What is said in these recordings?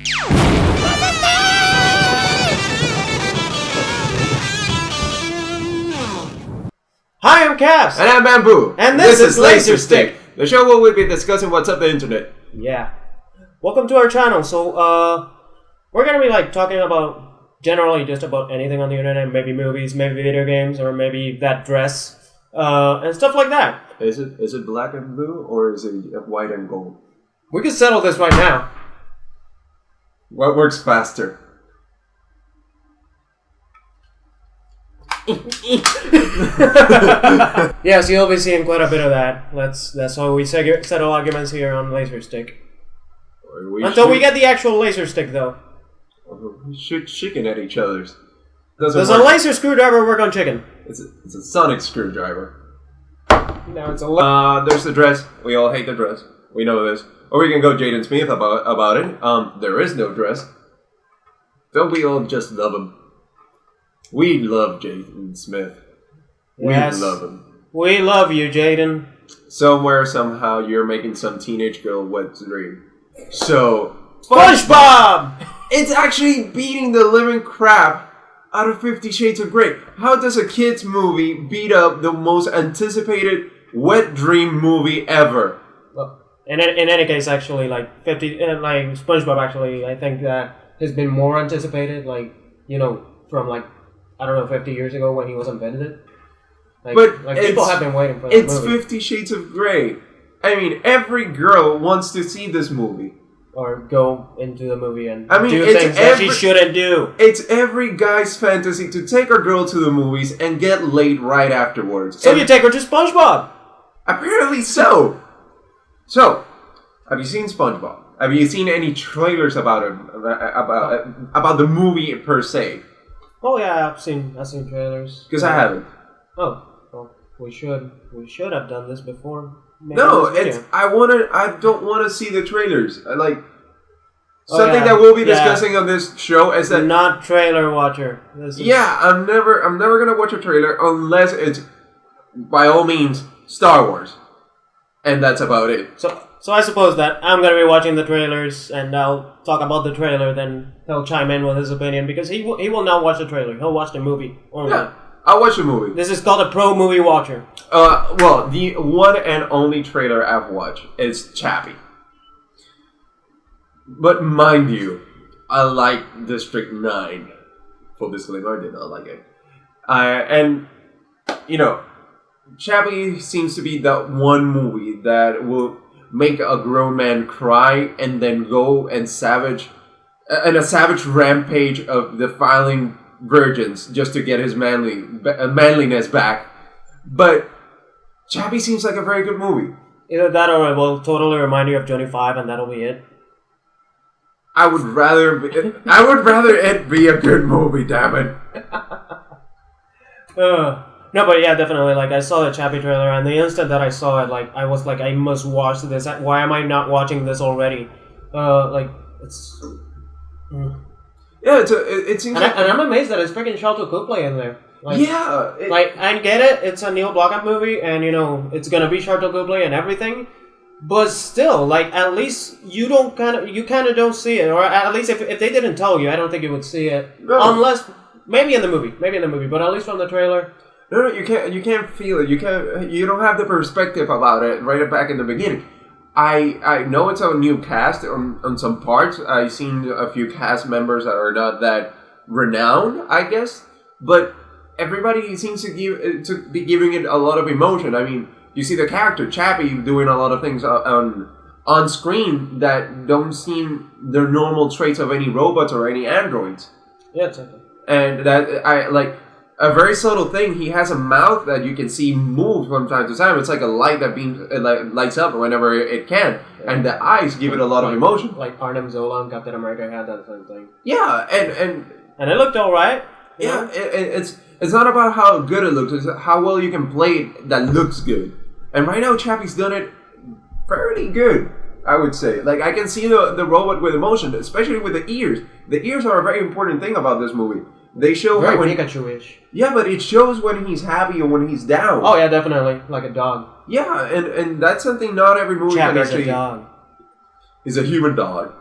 Hi, I'm Caps! And I'm Bamboo! And this is Lazastik, the show where we'll be discussing what's up the internet. Yeah. Welcome to our channel. So, we're gonna be talking about generally just about anything on the internet, maybe movies, maybe video games, or maybe that dress, and stuff like that. Is it black and blue, or is it white and gold? We can settle this right now. What works faster? Yes, you'll be seeing quite a bit of that. That's how we settle arguments here on Lazastik. Until we get the actual laser stick, though. We shoot chicken at each other's. Does a laser screwdriver work on chicken? It's a sonic screwdriver. No, it's a. There's the dress. We all hate the dress. We know this. Or we can go Jaden Smith about it. There is no dress. Don't we all just love him? We love Jaden Smith. Yes. We love him. We love you, Jaden. Somewhere, somehow, you're making some teenage girl wet dream. So... SpongeBob! It's actually beating the living crap out of 50 Shades of Grey. How does a kid's movie beat up the most anticipated wet dream movie ever? Well, in any case, actually, SpongeBob actually, I think that has been more anticipated, from I don't know, 50 years ago when he was invented. People have been waiting for that It's movie. 50 Shades of Grey. I mean, every girl wants to see this movie. Or go into the movie and do things that she shouldn't do. It's every guy's fantasy to take a girl to the movies and get laid right afterwards. So you take her to SpongeBob? Apparently so. So, have you seen SpongeBob? Have you seen any trailers about it? About the movie per se? Oh yeah, I've seen trailers. Because I haven't. Oh, well, we should have done this before. No, I don't want to see the trailers. Something that we'll be discussing on this show is that not trailer watcher. I'm never gonna watch a trailer unless it's by all means Star Wars, and that's about it. So I suppose that I'm gonna be watching the trailers, and I'll talk about the trailer. Then he'll chime in with his opinion because he will not watch the trailer. He'll watch the movie only. Yeah, I'll watch the movie. This is called a pro movie watcher. Well, the one and only trailer I've watched is Chappie. But mind you, I like District 9. Full disclaimer, I did not like it. And, Chappie seems to be that one movie that will make a grown man cry and then go and a savage rampage of defiling virgins just to get his manliness back. But Chappie seems like a very good movie. Either that or it will totally remind you of Johnny 5 and that'll be it. I would rather it be a good movie, damn it. No, but yeah, definitely. I saw the Chappie trailer, and the instant that I saw it, I was like, I must watch this. Why am I not watching this already? It's. Yeah, it seems. And I'm amazed that it's freaking Shelton Copley in there. I get it. It's a Neil Blomkamp movie, and it's gonna be Shelton Copley and everything. But still, at least you kind of don't see it, or at least if they didn't tell you, I don't think you would see it. No. Unless maybe in the movie, but at least from the trailer. No, you can't feel it. You don't have the perspective about it right back in the beginning. I know it's a new cast on some parts. I've seen a few cast members that are not that renowned, I guess, but everybody seems to be giving it a lot of emotion. I mean, you see the character Chappie doing a lot of things on screen that don't seem the normal traits of any robots or any androids. Yeah, exactly. And that a very subtle thing. He has a mouth that you can see move from time to time. It's like a light that lights up whenever it can, and the eyes give it a lot of emotion. Like Arnim Zola and Captain America had that same thing. Yeah, and it looked alright. Yeah, it's not about how good it looks. It's how well you can play it that looks good. And right now, Chappie's done it fairly good, I would say. I can see the robot with emotion, especially with the ears. The ears are a very important thing about this movie. They show very Pikachu-ish. Yeah, but it shows when he's happy and when he's down. Oh yeah, definitely, like a dog. Yeah, and that's something not every movie Chappie's can actually. A dog. He's a human dog.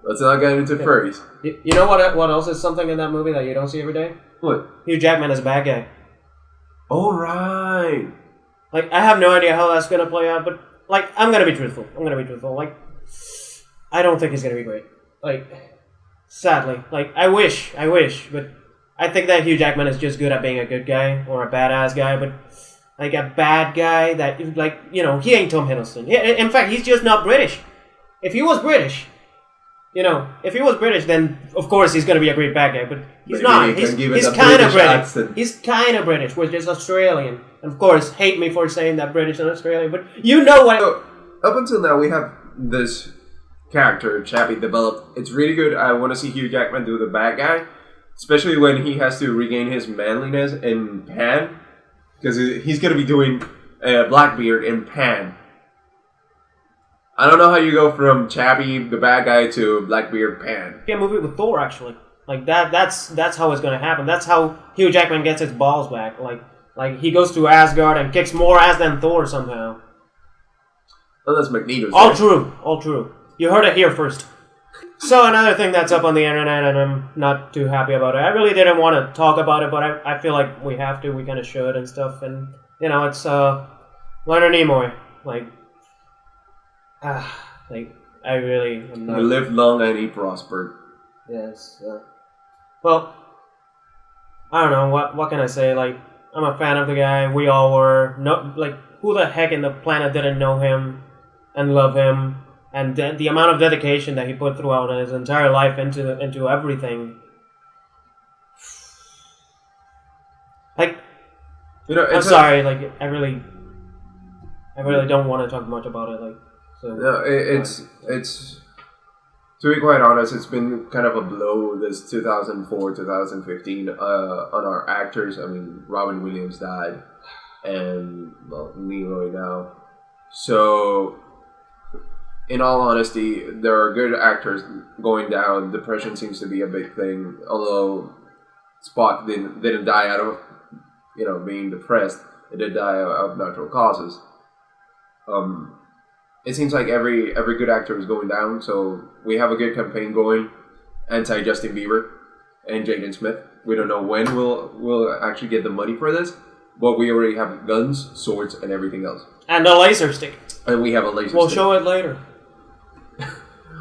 Let's not get into furries. You know what else is something in that movie that you don't see every day? What? Hugh Jackman is a bad guy. Oh, right. Like, I have no idea how that's going to play out, but, like, I'm going to be truthful. Like, I don't think it's going to be great. Like, sadly. Like, I wish, but I think that Hugh Jackman is just good at being a good guy or a badass guy, but, like, a bad guy that, like, you know, he ain't Tom Hiddleston. In fact, he's just not British. If he was British... You know, if he was British, then of course he's going to be a great bad guy, but he's not. He's kind of British. Accent. He's kind of British, which is Australian. And of course, hate me for saying that British and Australian, but you know what... So, up until now, we have this character, Chappie, developed. It's really good. I want to see Hugh Jackman do the bad guy, especially when he has to regain his manliness in Pan, because he's going to be doing Blackbeard in Pan. I don't know how you go from Chappie, the bad guy, to Blackbeard Pan. Yeah, movie with Thor, actually. Like, that's how it's going to happen. That's how Hugh Jackman gets his balls back. Like he goes to Asgard and kicks more ass than Thor somehow. Well, that's Magneto's. All true. You heard it here first. So, another thing that's up on the internet, and I'm not too happy about it. I really didn't want to talk about it, but I feel like we have to. We kind of should and stuff. And, you know, it's Leonard Nimoy. Like, I really am not... You live long and he prospered. Yes. Well, I don't know. What can I say? Like, I'm a fan of the guy. We all were. No, like, who the heck in the planet didn't know him and love him? And the amount of dedication that he put throughout his entire life into everything. Like, you know, I'm sorry. Like, I really don't want to talk much about it. Like. So, no, it's to be quite honest, it's been kind of a blow this 2004, 2015 on our actors. I mean, Robin Williams died, and well, Nimoy now. So, in all honesty, there are good actors going down. Depression seems to be a big thing. Although Spock didn't die out of being depressed. It did die of natural causes. It seems like every good actor is going down, so we have a good campaign going, anti-Justin Bieber and Jaden Smith. We don't know when we'll actually get the money for this, but we already have guns, swords, and everything else. And a laser stick. And we have a laser stick. We'll show it later.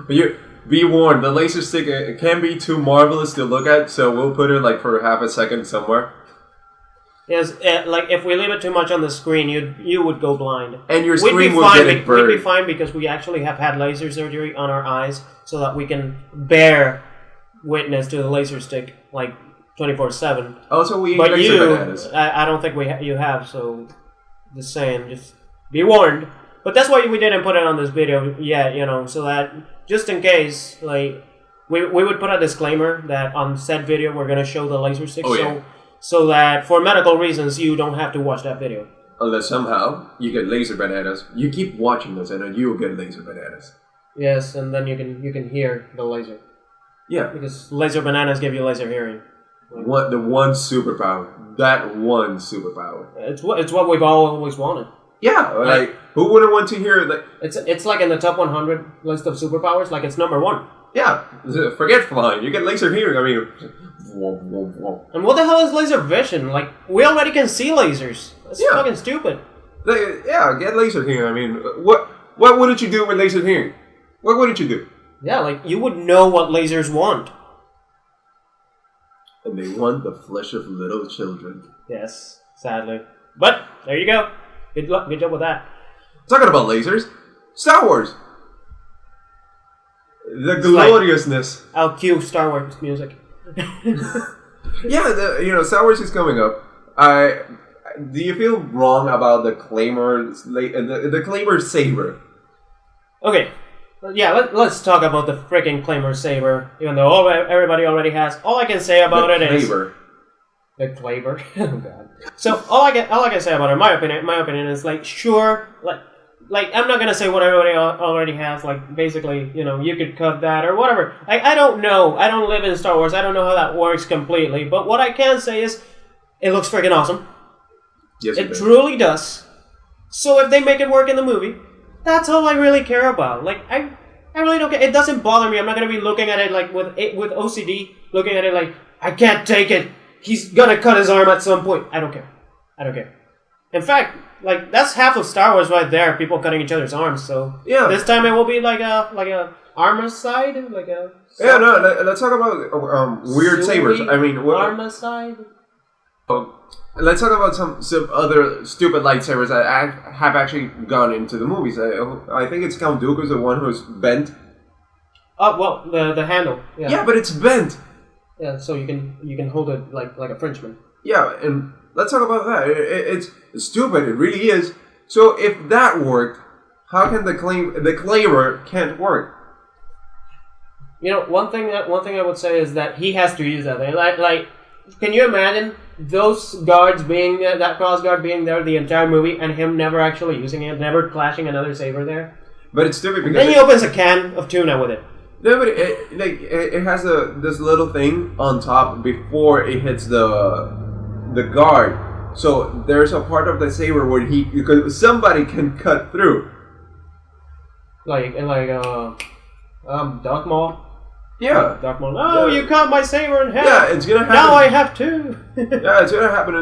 Be warned, the laser stick it can be too marvelous to look at, so we'll put it for half a second somewhere. Yes, like if we leave it too much on the screen, you would go blind. And your screen will get burned. We'd be fine because we actually have had laser surgery on our eyes so that we can bear witness to the laser stick 24/7. Also, we eat but laser bananas. I don't think you have. So just saying, just be warned. But that's why we didn't put it on this video yet, so that just in case, we would put a disclaimer that on said video we're gonna show the laser stick. Oh, yeah. So that for medical reasons you don't have to watch that video. Unless somehow you get laser bananas. You keep watching this and then you'll get laser bananas. Yes, and then you can hear the laser. Yeah. Because laser bananas give you laser hearing. The one superpower. That one superpower. It's what we've always wanted. Yeah, who wouldn't want to hear it? It's like in the top 100 list of superpowers, it's number 1. Yeah, forget flying. You get laser hearing. I mean, and what the hell is laser vision? We already can see lasers. That's fucking stupid. Get laser hearing. I mean, what wouldn't you do with laser hearing? What wouldn't you do? Yeah, you would know what lasers want. And they want the flesh of little children. Yes, sadly. But there you go. Good luck. Good job with that. Talking about lasers, Star Wars. The gloriousness. I'll cue Star Wars music. Yeah, Star Wars is coming up. Do you feel wrong about the Claymore saber? Okay. Yeah, let's talk about the freaking Claymore saber. Even though everybody already has. All I can say about it is the Claymore. Oh god. So all I can say about it, my opinion is sure, I'm not gonna say what everybody already has. Basically, you could cut that or whatever. I don't know. I don't live in Star Wars. I don't know how that works completely. But what I can say is, it looks freaking awesome. Yes, it truly does. So if they make it work in the movie, that's all I really care about. I really don't care. It doesn't bother me. I'm not gonna be looking at it like with OCD, looking at it like I can't take it. He's gonna cut his arm at some point. I don't care. I don't care. In fact, like that's half of Star Wars right there. People cutting each other's arms. So yeah, this time it will be like a armor-side, like a. Yeah, no. Let's talk about weird sabers. I mean, armor-side. Let's talk about some other stupid lightsabers that have actually gone into the movies. I think it's Count Dooku's the one who's bent. Oh well, the handle. Yeah. Yeah, but it's bent. Yeah, so you can hold it like a Frenchman. Yeah, and let's talk about that. It's stupid. It really is. So if that worked, how can the claimer can't work? You know, one thing I would say is that he has to use that thing. Like, can you imagine those guards being that cross guard being there the entire movie and him never actually using it, never clashing another saber there? But it's stupid because then he opens a can of tuna with it. No, but it has this little thing on top before it hits the guard. So there's a part of the saber where somebody can cut through. Like Darth Maul. Yeah. Darth Maul. Oh, yeah. You cut my saber in half. Yeah, it's gonna happen. Now I have two. Yeah, it's gonna happen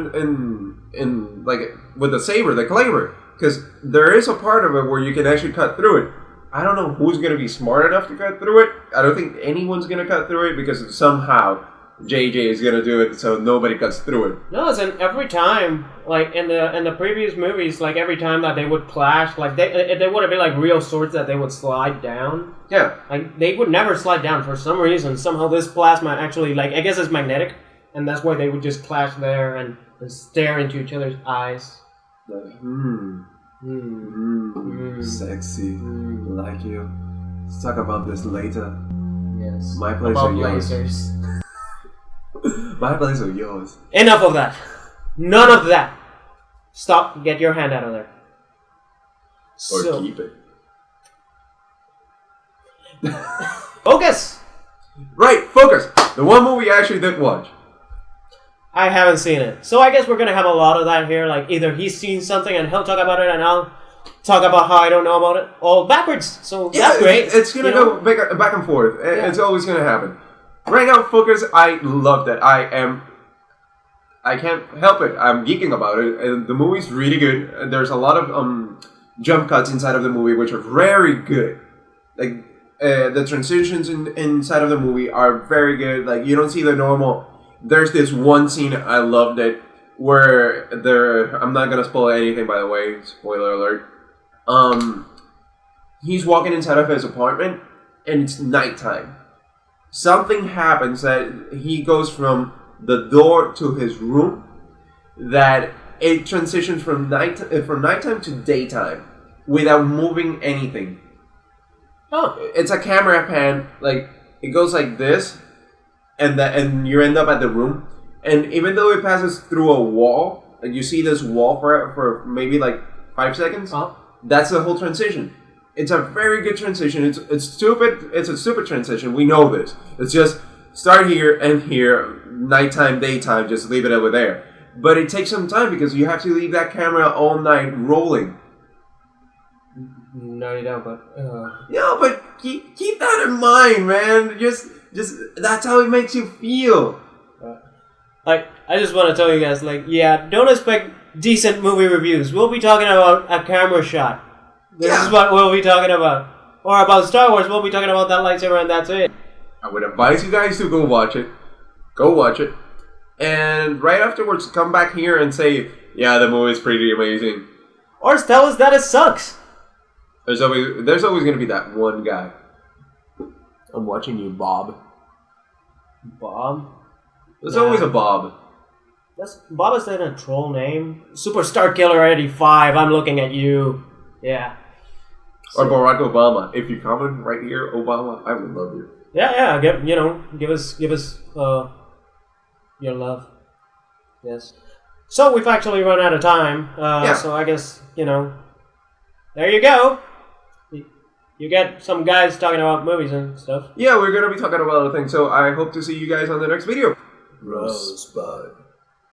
in like with the saber, the claimer, because there is a part of it where you can actually cut through it. I don't know who's going to be smart enough to cut through it. I don't think anyone's going to cut through it because somehow JJ is going to do it so nobody cuts through it. No, and every time, like in the previous movies, like every time that they would clash, like they would have been like real swords that they would slide down. Yeah. Like they would never slide down for some reason. Somehow this plasma actually, like, I guess it's magnetic, and that's why they would just clash there and stare into each other's eyes. Like, sexy, like you. Let's talk about this later. Yes. My place about or yours? lasers. My place or yours? Enough of that. None of that. Stop. Get your hand out of there. Or keep it. Focus. Right, focus. The one movie I actually did watch. I haven't seen it. So I guess we're going to have a lot of that here. Like, either he's seen something and he'll talk about it and I'll talk about how I don't know about it. All backwards. So yeah, that's great. It's going to go back and forth. Yeah. It's always going to happen. Right now, focus. I love that. I can't help it. I'm geeking about it. And the movie's really good. There's a lot of jump cuts inside of the movie, which are very good. Like, the transitions inside of the movie are very good. Like, you don't see the normal... There's this one scene, I loved it, where I'm not gonna spoil anything, by the way, spoiler alert. He's walking inside of his apartment, and it's nighttime. Something happens that he goes from the door to his room, that it transitions from nighttime to daytime, without moving anything. Oh. It's a camera pan, like, it goes like this, and you end up at the room, and even though it passes through a wall, like you see this wall for maybe like 5 seconds, that's the whole transition. It's a very good transition. It's stupid. It's a stupid transition. We know this. It's just start here and here, nighttime, daytime. Just leave it over there. But it takes some time because you have to leave that camera all night rolling. No, you don't. But yeah, but keep that in mind, man. Just that's how it makes you feel. Like, I just want to tell you guys, like, yeah, don't expect decent movie reviews. We'll be talking about a camera shot. This is what we'll be talking about. Or about Star Wars, we'll be talking about that lightsaber and that's it. I would advise you guys to go watch it. Go watch it. And right afterwards, come back here and say, yeah, the movie's pretty amazing. Or tell us that it sucks. There's always going to be that one guy. I'm watching you, Bob. Bob? There's always a Bob. Bob is that a troll name? Superstar Killer 85, I'm looking at you. Yeah. Or Barack Obama. If you comment right here, Obama, I would love you. Yeah, give us your love. Yes. So we've actually run out of time. So I guess, there you go. You get some guys talking about movies and stuff. Yeah, we're going to be talking about other things. So I hope to see you guys on the next video. Rosebud.